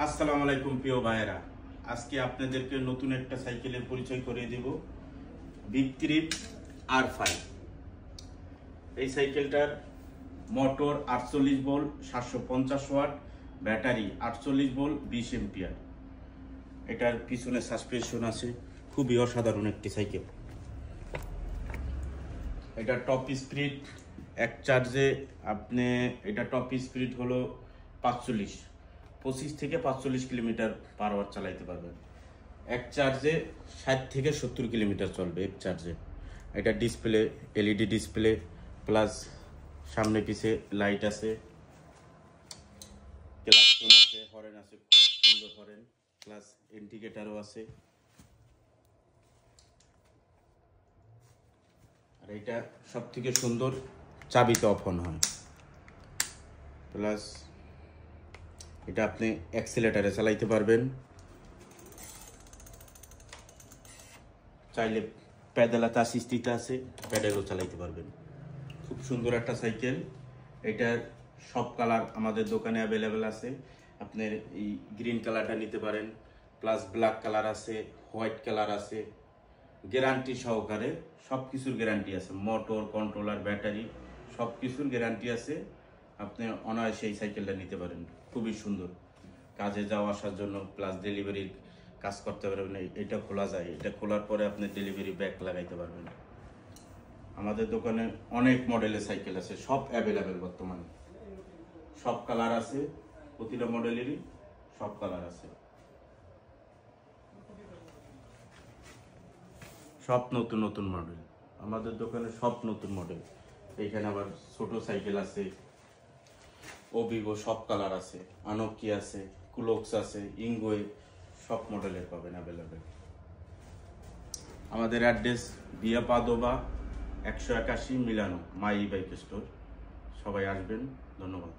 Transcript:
আসসালামু আলাইকুম প্রিয় ভাইয়েরা, আজকে আপনাদেরকে নতুন একটা সাইকেলের পরিচয় করে দেব, বিগ-ট্রিপ R5। এই সাইকেলটার motor 48 volt 750 watt, battery 48 volt 20 ampere. এটার পিছনে সাসপেনশন আছে, খুবই অসাধারণ একটি সাইকেল। এটা টপ স্পিড এক চার্জে এটা টপ স্পিড হলো 25 থেকে 45 কিলোমিটার পার আওয়ার চালাইতে পারবেন। এক চার্জে 60 থেকে 70 কিলোমিটার চলবে এক চার্জে। এটা ডিসপ্লে এলইডি ডিসপ্লে প্লাস সামনে পিছে লাইট আছে, ক্লাকসন আছে, হরেন আছে, খুব সুন্দর হরেন, প্লাস ইন্ডিকেটারও আছে। আর এটা সব থেকে সুন্দর, চাবিতে অফ অন হয়। প্লাস এটা আপনি অ্যাক্সিলারেটরে চালাইতে পারবেন, চাইলে প্যাডেলা তাসিস্তিতে আছে, প্যাডেলও চালাইতে পারবেন। খুব সুন্দর একটা সাইকেল। এটার সব কালার আমাদের দোকানে অ্যাভেলেবেল আছে। আপনার এই গ্রিন কালারটা নিতে পারেন, প্লাস ব্ল্যাক কালার আছে, হোয়াইট কালার আছে। গ্যারান্টি সহকারে সব কিছুর গ্যারান্টি আছে, মোটর, কন্ট্রোলার, ব্যাটারি সব কিছুর গ্যারান্টি আছে। আপনি অনায়াসে এই সাইকেলটা নিতে পারেন। খুবই সুন্দর, কাজে যাওয়া আসার জন্য, প্লাস ডেলিভারির কাজ করতে পারবেন। এটা খোলা যায়, এটা খোলার পরে আপনি ডেলিভারি ব্যাগ লাগাইতে পারবেন। আমাদের দোকানে অনেক মডেলের সাইকেল আছে, সব অ্যাভেলেবেল বর্তমানে। সব কালার আছে, প্রতিটা মডেলেরই সব কালার আছে। সব নতুন নতুন মডেল আমাদের দোকানে, সব নতুন মডেল। এখানে আবার ছোট সাইকেল আছে, ওভিভো সব কালার আছে, আনোকি আছে, কুলক্স আছে, ইঙ্গোয়ে সব মডেলের পাবেন অ্যাভেলেবেল। আমাদের অ্যাড্রেস ভিয়া পাদোবা 181 মিলানো, মাই বাইক স্টোর। সবাই আসবেন, ধন্যবাদ।